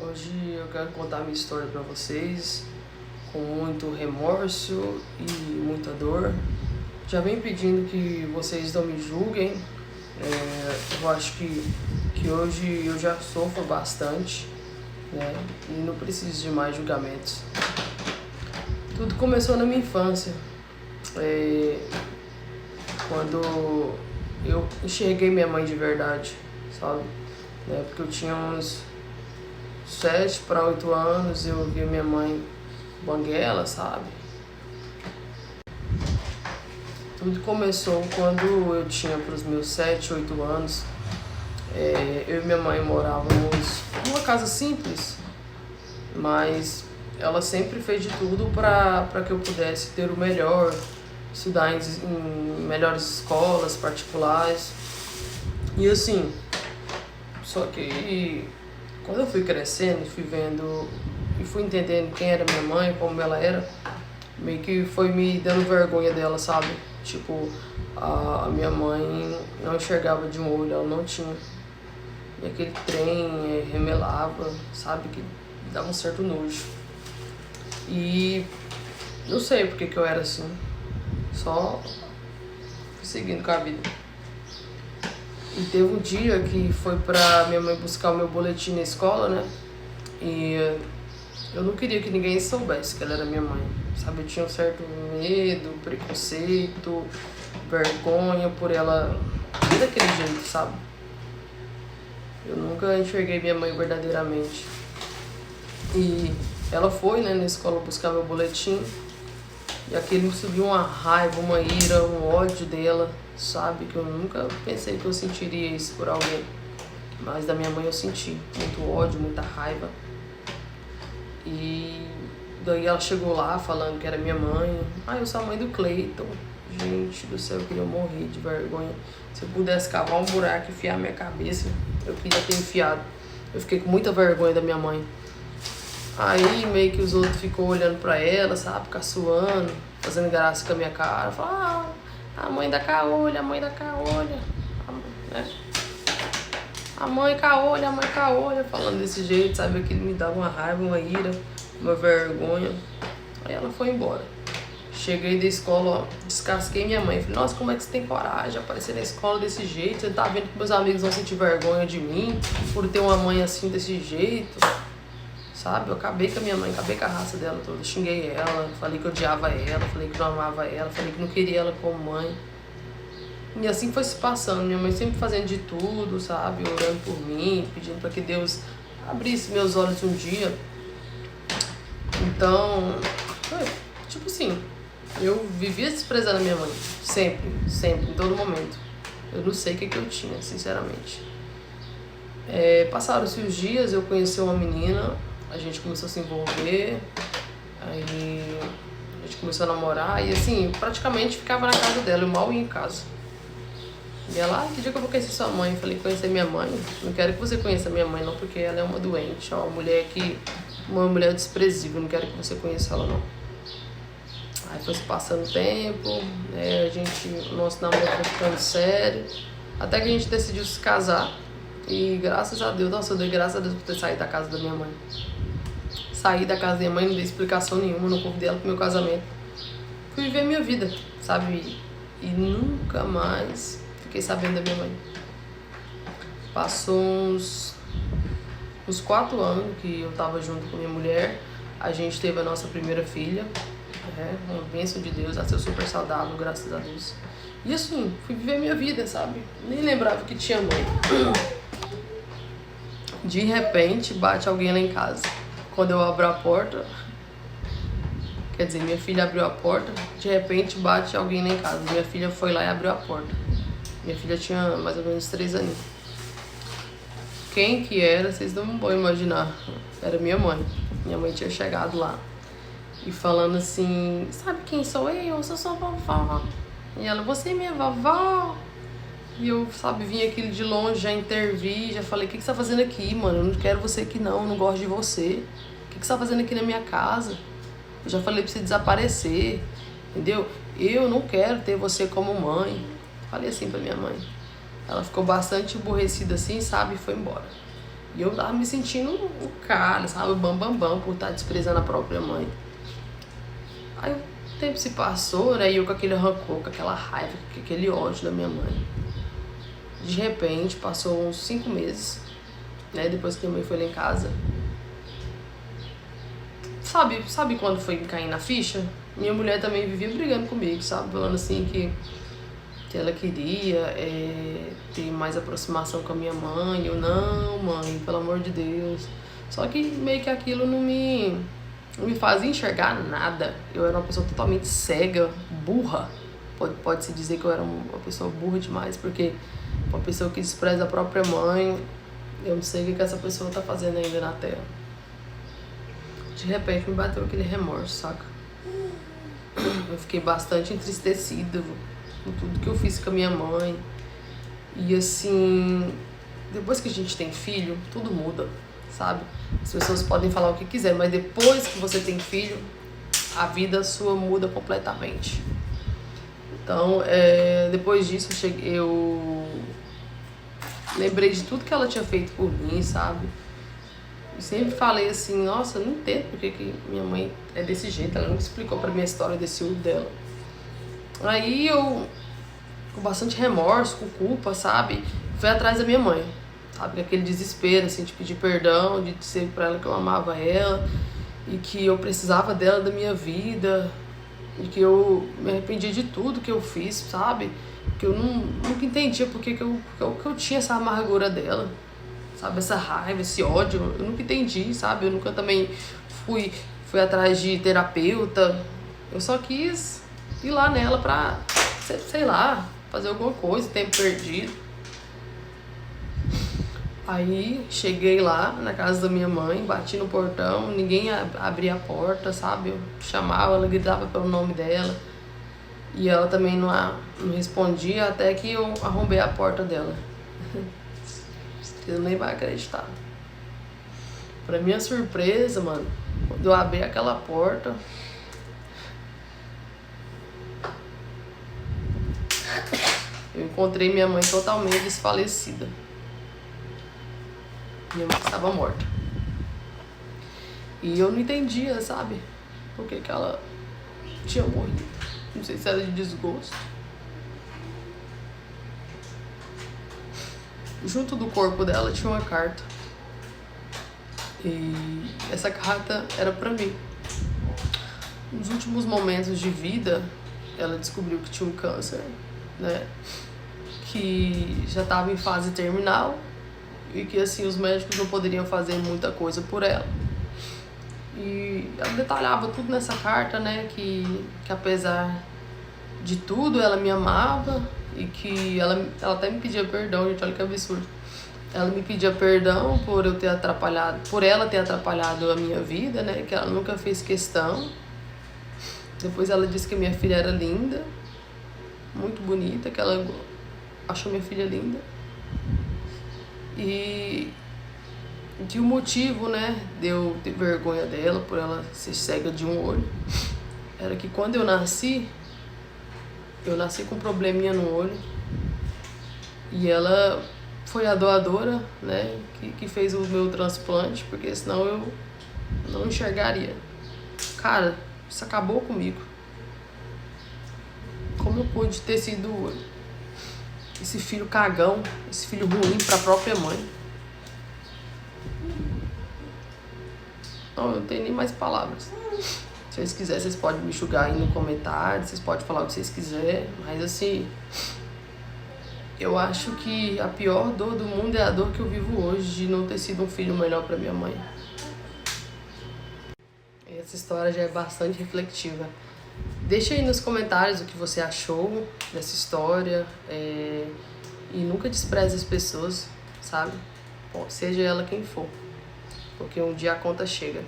Hoje eu quero contar minha história para vocês com muito remorso e muita dor. Já venho pedindo que vocês não me julguem. Eu acho que hoje eu já sofro bastante, né? E não preciso de mais julgamentos. Tudo começou na minha infância, quando eu enxerguei minha mãe de verdade, sabe? Porque eu tinha uns 7 para 8 anos, eu vi minha mãe banguela, sabe? Tudo começou quando eu tinha para os meus 7, 8 anos. Eu e minha mãe morávamos numa casa simples, mas ela sempre fez de tudo para que eu pudesse ter o melhor, estudar em melhores escolas particulares. E assim, só que quando eu fui crescendo, fui vendo e fui entendendo quem era minha mãe, como ela era, meio que foi me dando vergonha dela, sabe? Tipo, a minha mãe não enxergava de um olho, ela não tinha. E aquele trem remelava, sabe? Que dava um certo nojo. E não sei porque que eu era assim. Só fui seguindo com a vida. E teve um dia que foi pra minha mãe buscar o meu boletim na escola, né? E eu não queria que ninguém soubesse que ela era minha mãe, sabe? Eu tinha um certo medo, preconceito, vergonha por ela daquele jeito, sabe? Eu nunca enxerguei minha mãe verdadeiramente. E ela foi, né, na escola buscar meu boletim. E aquele me subiu uma raiva, uma ira, um ódio dela, sabe? Que eu nunca pensei que eu sentiria isso por alguém. Mas da minha mãe eu senti muito ódio, muita raiva. E daí ela chegou lá falando que era minha mãe. Eu sou a mãe do Cleiton. Gente do céu, eu queria morrer de vergonha. Se eu pudesse cavar um buraco e enfiar minha cabeça, eu queria ter enfiado. Eu fiquei com muita vergonha da minha mãe. Aí meio que os outros ficou olhando pra ela, sabe, caçoando, fazendo graça com a minha cara. Falaram, a mãe da caolha, a mãe da caolha, né? A mãe caolha, falando desse jeito, sabe, aquilo me dava uma raiva, uma ira, uma vergonha. Aí ela foi embora. Cheguei da escola, ó, descasquei minha mãe. Falei, nossa, como é que você tem coragem de aparecer na escola desse jeito? Você tá vendo que meus amigos vão sentir vergonha de mim por ter uma mãe assim, desse jeito? Sabe, eu acabei com a minha mãe, acabei com a raça dela toda. Xinguei ela, falei que odiava ela, falei que não amava ela, falei que não queria ela como mãe. E assim foi se passando, minha mãe sempre fazendo de tudo, sabe, orando por mim, pedindo para que Deus abrisse meus olhos um dia. Então, tipo assim, eu vivia desprezando a minha mãe, sempre, em todo momento. Eu não sei o que eu tinha, sinceramente. Passaram-se os dias, eu conheci uma menina, a gente começou a se envolver, aí a gente começou a namorar e assim, eu praticamente ficava na casa dela, eu mal ia em casa. E ela, que dia que eu vou conhecer sua mãe? Eu falei, conhecer minha mãe? Não quero que você conheça minha mãe não, porque ela é uma doente, uma mulher desprezível, não quero que você conheça ela não. Aí foi se passando o tempo, né, o nosso namoro foi ficando sério, até que a gente decidiu se casar. E graças a Deus, nossa, eu dei graças a Deus por ter saído da casa da minha mãe. Saí da casa da minha mãe, não dei explicação nenhuma, não convidei ela pro meu casamento. Fui viver minha vida, sabe? E nunca mais fiquei sabendo da minha mãe. Passou uns 4 anos que eu tava junto com minha mulher. A gente teve a nossa primeira filha, uma bênção de Deus, ela saiu super saudável, graças a Deus. E assim, fui viver minha vida, sabe? Nem lembrava que tinha mãe. De repente, bate alguém lá em casa. Quando eu abro a porta, quer dizer, minha filha abriu a porta, de repente bate alguém lá em casa. Minha filha foi lá e abriu a porta. Minha filha tinha mais ou menos 3 anos. Quem que era, vocês não vão imaginar. Era minha mãe. Minha mãe tinha chegado lá e falando assim, sabe quem sou eu? Eu sou vovó. E ela, você é minha vovó? E eu, sabe, vim aquilo de longe, já intervi, já falei, o que você tá fazendo aqui, mano? Eu não quero você aqui não, eu não gosto de você. O que você tá fazendo aqui na minha casa? Eu já falei pra você desaparecer, entendeu? Eu não quero ter você como mãe. Falei assim pra minha mãe. Ela ficou bastante aborrecida assim, sabe, e foi embora. E eu tava me sentindo um cara, sabe? Bam, por estar desprezando a própria mãe. Aí o tempo se passou, né? E eu com aquele rancor, com aquela raiva, com aquele ódio da minha mãe. De repente, passou uns 5 meses, né? Depois que minha mãe foi lá em casa. Sabe quando foi cair na ficha? Minha mulher também vivia brigando comigo, sabe? Falando assim que ela queria ter mais aproximação com a minha mãe. Eu, não, mãe, pelo amor de Deus. Só que meio que aquilo não me fazia enxergar nada. Eu era uma pessoa totalmente cega, burra. Pode-se dizer que eu era uma pessoa burra demais, porque uma pessoa que despreza a própria mãe, eu não sei o que essa pessoa tá fazendo ainda na Terra. De repente me bateu aquele remorso, saca? Eu fiquei bastante entristecida com tudo que eu fiz com a minha mãe. E assim, depois que a gente tem filho, tudo muda, sabe? As pessoas podem falar o que quiser, mas depois que você tem filho, a vida sua muda completamente. Então, depois disso, eu lembrei de tudo que ela tinha feito por mim, sabe? E sempre falei assim, nossa, eu não entendo porque que minha mãe é desse jeito, ela nunca explicou pra mim a história desse urso dela. Aí eu, com bastante remorso, com culpa, sabe? Fui atrás da minha mãe, sabe? Aquele desespero, assim, de pedir perdão, de dizer pra ela que eu amava ela e que eu precisava dela da minha vida e que eu me arrependia de tudo que eu fiz, sabe? Que eu nunca entendia porque que eu tinha essa amargura dela, sabe? Essa raiva, esse ódio, eu nunca entendi, sabe? Eu nunca também fui atrás de terapeuta, eu só quis ir lá nela pra, sei lá, fazer alguma coisa, tempo perdido. Aí cheguei lá na casa da minha mãe, bati no portão, ninguém abria a porta, sabe? Eu chamava, ela gritava pelo nome dela e ela também não respondia, até que eu arrombei a porta dela. Você nem vai acreditar. Pra minha surpresa, mano, quando eu abri aquela porta, eu encontrei minha mãe totalmente desfalecida. Minha mãe estava morta. E eu não entendia, sabe? Por que ela tinha morrido. Não sei se era de desgosto. Junto do corpo dela tinha uma carta. E essa carta era pra mim. Nos últimos momentos de vida, ela descobriu que tinha um câncer, né? Que já estava em fase terminal. E que assim, os médicos não poderiam fazer muita coisa por ela. E ela detalhava tudo nessa carta, né? Que apesar de tudo, ela me amava. E que ela até me pedia perdão, gente, olha que absurdo. Ela me pedia perdão por eu ter atrapalhado, por ela ter atrapalhado a minha vida, né? Que ela nunca fez questão. Depois ela disse que minha filha era linda, muito bonita, que ela achou minha filha linda. E que o motivo, né, de eu ter vergonha dela por ela ser cega de um olho era que quando eu nasci com um probleminha no olho e ela foi a doadora, né, que fez o meu transplante, porque senão eu não enxergaria. Cara, isso acabou comigo. Como eu pude ter sido esse filho cagão, esse filho ruim pra própria mãe. Não, eu não tenho nem mais palavras. Se vocês quiserem, vocês podem me julgar aí no comentário, vocês podem falar o que vocês quiserem, mas assim, eu acho que a pior dor do mundo é a dor que eu vivo hoje de não ter sido um filho melhor pra minha mãe. Essa história já é bastante reflexiva. Deixa aí nos comentários o que você achou dessa história. E nunca despreze as pessoas, sabe? Bom, seja ela quem for. Porque um dia a conta chega.